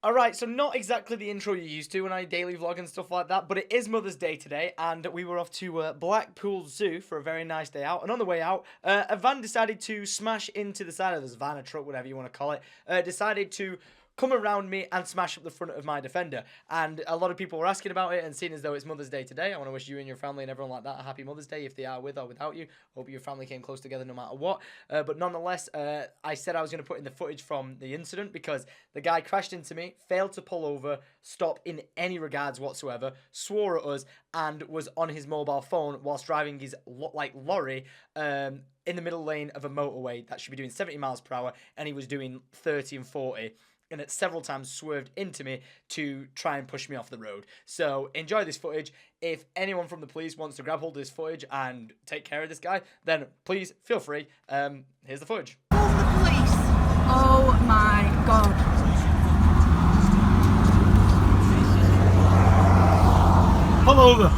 Alright, so not exactly the intro you're used to when I daily vlog and stuff like that, but it is Mother's Day today, and we were off to Blackpool Zoo for a very nice day out, and on the way out, a van decided to smash into the side of this van, a truck, whatever you want to call it, decided to come around me and smash up the front of my Defender. And a lot of people were asking about it, and seeing as though it's Mother's Day today, I want to wish you and your family and everyone like that a happy Mother's Day, if they are with or without you. Hope your family came close together no matter what. But nonetheless, I said I was going to put in the footage from the incident because the guy crashed into me, failed to pull over, stop in any regards whatsoever, swore at us, and was on his mobile phone whilst driving his lorry in the middle lane of a motorway that should be doing 70 miles per hour, and he was doing 30 and 40. And it several times swerved into me to try and push me off the road. So enjoy this footage. If anyone from the police wants to grab hold of this footage and take care of this guy, then please feel free. Here's the footage. Call the police. Oh my god. Pull over.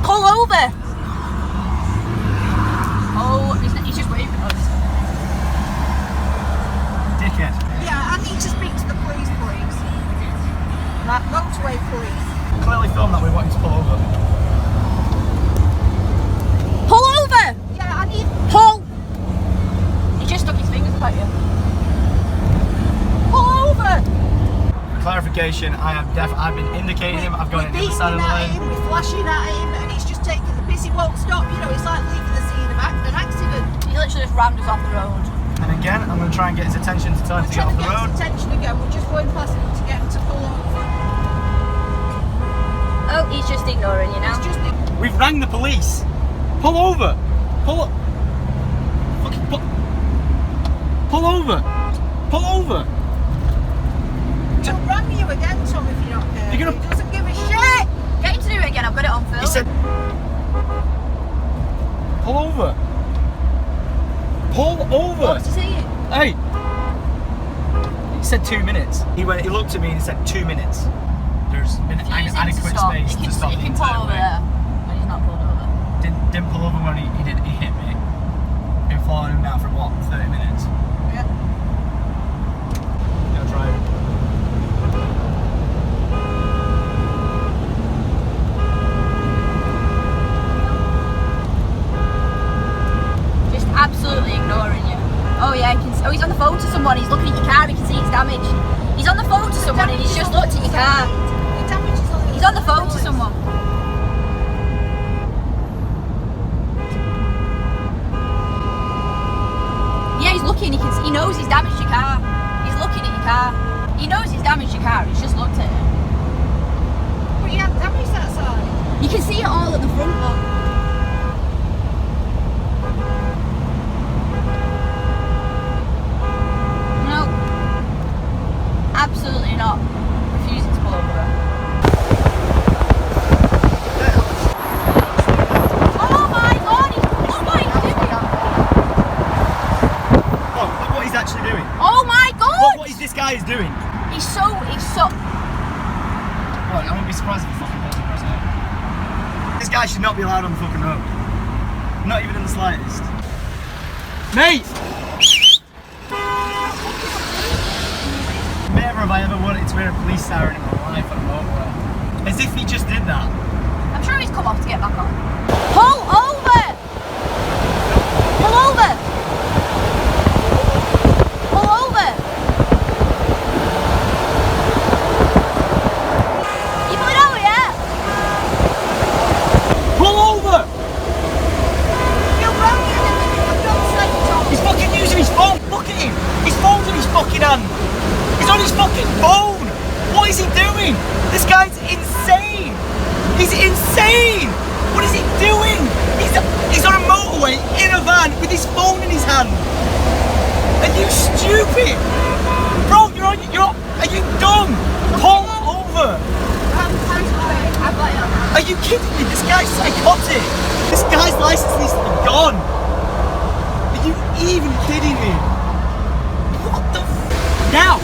Pull over. Oh, he's just waving at us. Dickhead. Yeah, I need to speak to the police, please. Like, motorway police. Clearly filmed that we want you to pull over. Pull over! Yeah, I need... Pull! He just stuck his fingers up at you. Pull over! For clarification, I've been indicating him, I've gone in the other side of the lane. We're flashing at him, and he's just taking the piss. He won't stop, you know, it's like leaving the scene of an accident. He literally just rammed us off the road. And again, I'm going to try and get his attention to tell him to get off the road. His attention again. We're just going past him to get him to pull over. Oh, he's just ignoring you now. We've rang the police. Pull over. Pull over. Pull over. He'll ram you again, Tom, if you're not careful. He doesn't give a shit. Get him to do it again. I've got it on film. He said, pull over. Pull over! What was he saying? Hey! He said 2 minutes. He looked at me and he said 2 minutes. There's been adequate space to stop the entire way. He can pull over there when he's not pulled over. Didn't pull over when he hit me. Been following him now for what, 30 minutes? Yeah. Now drive. Absolutely ignoring you. Oh yeah, he's on the phone to someone, he's looking at your car, he can see it's damaged. He's on the phone to someone and he's just looked at your car. He's on the phone to someone. Yeah, he's looking, he knows he's damaged your car. He's looking at your car. He knows he's damaged your car, he's just looked at it. But you haven't damaged that side. You can see it all at the front though. Absolutely not. Refusing to pull over. Oh my god! Look what he's doing! Oh, look what he's actually doing. Oh my god! Look what this guy is doing. He's so... What, I won't be surprised if he fucking pulls across here. This guy should not be allowed on the fucking road. Not even in the slightest. Mate! Never have I ever wanted to hear a police siren in my life on a motorway. As if he just did that. I'm sure he's come off to get back on. Pull over! Pull over! Pull over! You pulling over yet? Pull over! You're wrong, you're in the middle of God's sake, Tom. He's fucking using his phone. Look at him. His phone's in his fucking hand. He's on his fucking phone! What is he doing? This guy's insane! He's insane! What is he doing? He's on a motorway in a van with his phone in his hand. Are you stupid? Bro, are you dumb? Pull over! Are you kidding me? This guy's psychotic! This guy's license needs to be gone! Are you even kidding me? What the f... Now!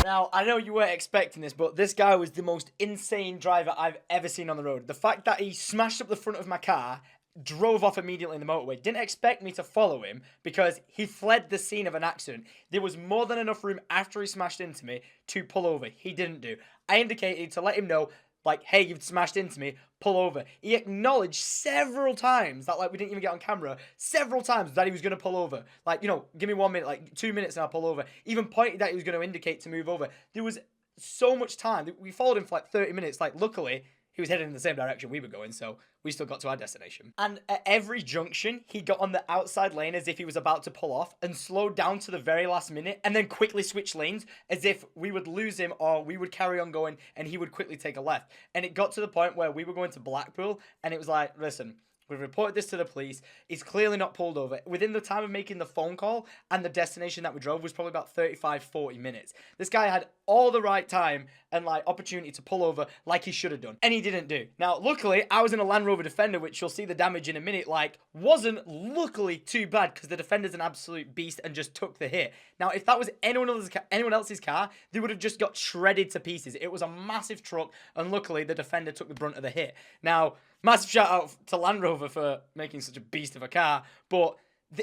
Now, I know you weren't expecting this, but this guy was the most insane driver I've ever seen on the road. The fact that he smashed up the front of my car, drove off immediately in the motorway. Didn't expect me to follow him because he fled the scene of an accident. There was more than enough room after he smashed into me to pull over. He didn't do. I indicated to let him know, like, hey, you've smashed into me, pull over. He acknowledged several times that, like, we didn't even get on camera, several times that he was going to pull over. Like, you know, give me 1 minute, like 2 minutes and I'll pull over. Even pointed that he was going to indicate to move over. There was so much time. We followed him for like 30 minutes. Like, luckily, he was heading in the same direction we were going, so we still got to our destination. And at every junction, he got on the outside lane as if he was about to pull off and slowed down to the very last minute and then quickly switched lanes as if we would lose him or we would carry on going and he would quickly take a left. And it got to the point where we were going to Blackpool and it was like, listen, we've reported this to the police. He's clearly not pulled over. Within the time of making the phone call and the destination that we drove was probably about 35, 40 minutes. This guy had all the right time and like opportunity to pull over like he should have done. And he didn't do. Now, luckily, I was in a Land Rover Defender, which you'll see the damage in a minute, like wasn't luckily too bad because the Defender's an absolute beast and just took the hit. Now, if that was anyone else's car, they would have just got shredded to pieces. It was a massive truck and luckily the Defender took the brunt of the hit. Now, massive shout out to Land Rover for making such a beast of a car, but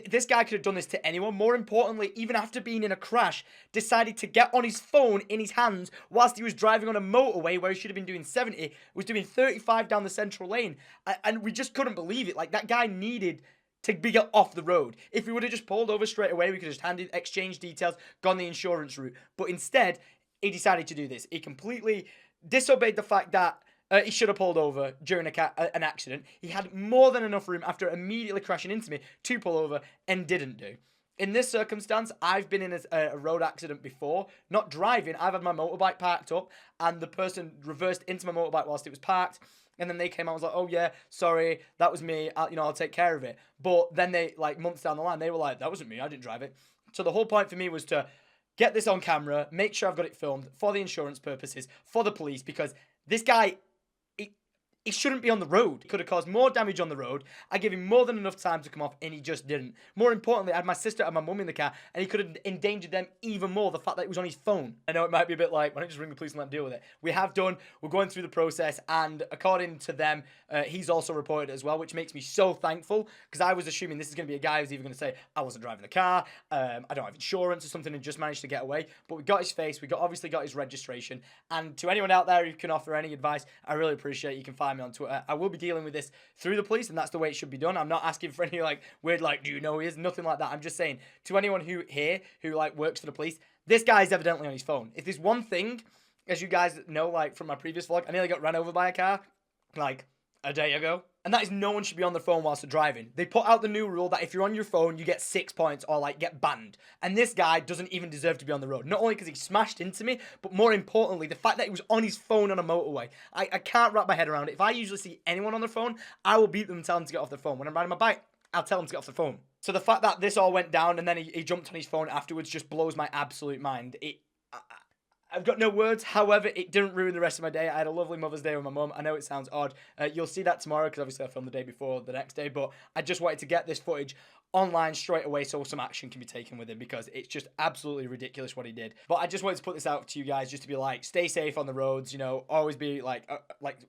this guy could have done this to anyone. More importantly, even after being in a crash, decided to get on his phone in his hands whilst he was driving on a motorway where he should have been doing 70, was doing 35 down the central lane, and we just couldn't believe it. Like, that guy needed to be off the road. If he would have just pulled over straight away, we could have just exchanged details, gone the insurance route, but instead, he decided to do this. He completely disobeyed the fact that he should have pulled over during an accident. He had more than enough room after immediately crashing into me to pull over and didn't do. In this circumstance, I've been in a road accident before. Not driving, I've had my motorbike parked up and the person reversed into my motorbike whilst it was parked. And then they came out and was like, oh yeah, sorry, that was me. I'll take care of it. But then they, like months down the line, they were like, that wasn't me, I didn't drive it. So the whole point for me was to get this on camera, make sure I've got it filmed for the insurance purposes, for the police, because this guy, he shouldn't be on the road. He could have caused more damage on the road. I gave him more than enough time to come off, and he just didn't. More importantly, I had my sister and my mum in the car, and he could have endangered them even more, the fact that it was on his phone. I know it might be a bit like, why don't you just ring the police and let them deal with it? We have done. We're going through the process, and according to them, he's also reported it as well, which makes me so thankful, because I was assuming this is going to be a guy who's either going to say, I wasn't driving the car, I don't have insurance or something, and just managed to get away. But we got his face, obviously got his registration, and to anyone out there who can offer any advice, I really appreciate it. You can find me on Twitter. I will be dealing with this through the police, and that's the way it should be done. I'm not asking for any like weird, like, do you know who he is? Nothing like that. I'm just saying to anyone who like works for the police, this guy is evidently on his phone. If there's one thing, as you guys know, like from my previous vlog, I nearly got ran over by a car like a day ago. And that is no one should be on their phone whilst they're driving. They put out the new rule that if you're on your phone, you get 6 points or like get banned. And this guy doesn't even deserve to be on the road. Not only because he smashed into me, but more importantly, the fact that he was on his phone on a motorway. I can't wrap my head around it. If I usually see anyone on their phone, I will beat them and tell them to get off their phone. When I'm riding my bike, I'll tell them to get off their phone. So the fact that this all went down and then he jumped on his phone afterwards just blows my absolute mind. I've got no words. However, it didn't ruin the rest of my day. I had a lovely Mother's Day with my mum. I know it sounds odd. You'll see that tomorrow because obviously I filmed the day before the next day. But I just wanted to get this footage online straight away so some action can be taken with him because it's just absolutely ridiculous what he did. But I just wanted to put this out to you guys just to be like, stay safe on the roads, you know, always be like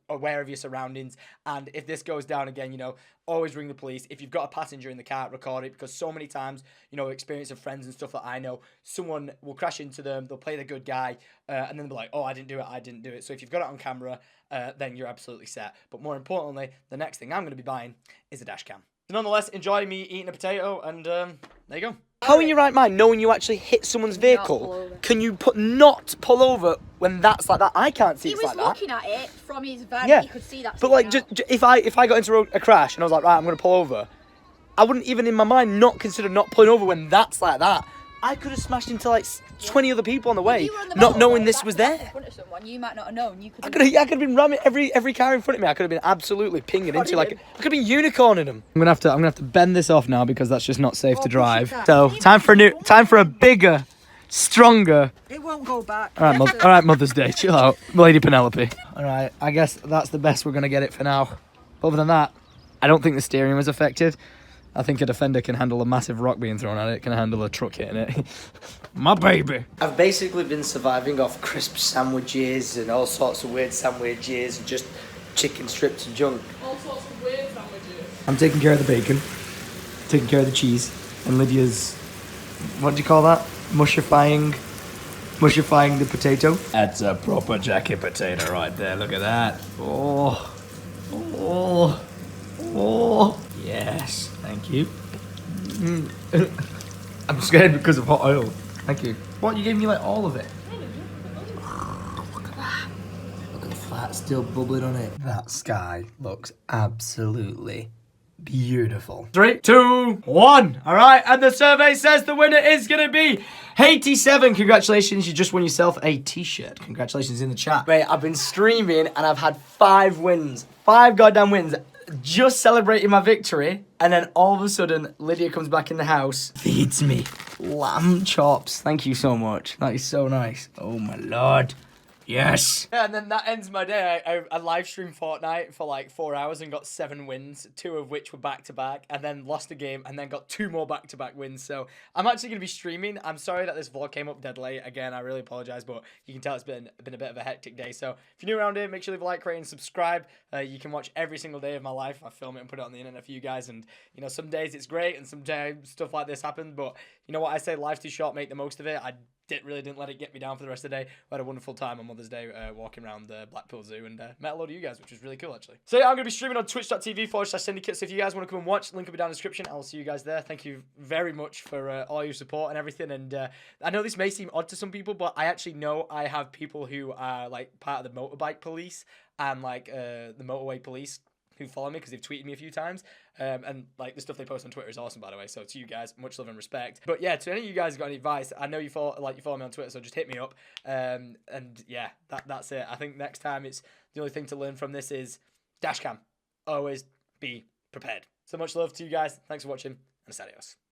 aware of your surroundings. And if this goes down again, you know, always ring the police. If you've got a passenger in the car, record it because so many times, you know, experience of friends and stuff that I know, someone will crash into them, they'll play the good guy, and then they'll be like, oh, I didn't do it. So if you've got it on camera, then you're absolutely set. But more importantly, the next thing I'm going to be buying is a dash cam. Nonetheless, enjoy me eating a potato, and there you go. How in your right mind, knowing you actually hit someone's vehicle, can you not pull over when that's like that? I can't see it's like that. He was looking at it from his van, he could see that. But like, just, if I got into a crash and I was like, right, I'm going to pull over, I wouldn't even in my mind not consider not pulling over when that's like that. I could have smashed into like 20 other people on the way, not knowing this was there. In front of someone, you might not have known. I could have been ramming every car in front of me. I could have been absolutely pinging into like I could have been unicorning them. I'm gonna have to bend this off now because that's just not safe to drive. So time for a bigger, stronger. It won't go back. All right, Mother's Day. Chill out, Lady Penelope. All right, I guess that's the best we're gonna get it for now. But other than that, I don't think the steering was affected. I think a Defender can handle a massive rock being thrown at it, can handle a truck hitting it. My baby. I've basically been surviving off crisp sandwiches and all sorts of weird sandwiches and just chicken strips and junk. All sorts of weird sandwiches. I'm taking care of the bacon, taking care of the cheese, and Lydia's, what do you call that? Mushifying the potato. That's a proper jacket potato right there. Look at that. Oh, oh, oh. Yes, thank you. I'm scared because of hot oil. Thank you. What, you gave me like all of it? Look at that. Look at the fat still bubbling on it. That sky looks absolutely beautiful. 3, 2, 1. All right, and the survey says the winner is gonna be HYDE. Congratulations, you just won yourself a t-shirt. Congratulations in the chat. Mate, I've been streaming and I've had 5 wins. 5 goddamn wins. Just celebrating my victory, and then all of a sudden, Lydia comes back in the house, feeds me lamb chops. Thank you so much. That is so nice. Oh my lord. Yes. Yeah, and then that ends my day. I live streamed Fortnite for like 4 hours and got 7 wins, 2 of which were back-to-back, and then lost a game, and then got 2 more back-to-back wins. So I'm actually going to be streaming. I'm sorry that this vlog came up dead late. Again, I really apologize, but you can tell it's been a bit of a hectic day. So if you're new around here, make sure you leave a like, rate, and subscribe. You can watch every single day of my life. I film it and put it on the internet for you guys, and you know, some days it's great, and some days stuff like this happens, but you know what I say, life's too short, make the most of it. I really didn't let it get me down for the rest of the day. We had a wonderful time on Mother's Day walking around the Blackpool Zoo and met a load of you guys, which was really cool, actually. So yeah, I'm going to be streaming on twitch.tv/Syndicate, so if you guys want to come and watch, link will be down in the description. I'll see you guys there. Thank you very much for all your support and everything, and I know this may seem odd to some people, but I actually know I have people who are like part of the motorbike police and like the motorway police who follow me because they've tweeted me a few times. And like the stuff they post on Twitter is awesome, by the way. So to you guys, much love and respect. But yeah, to any of you guys who got any advice, I know you follow me on Twitter, so just hit me up. And yeah, that's it. I think next time it's the only thing to learn from this is dashcam. Always be prepared. So much love to you guys. Thanks for watching, and adios.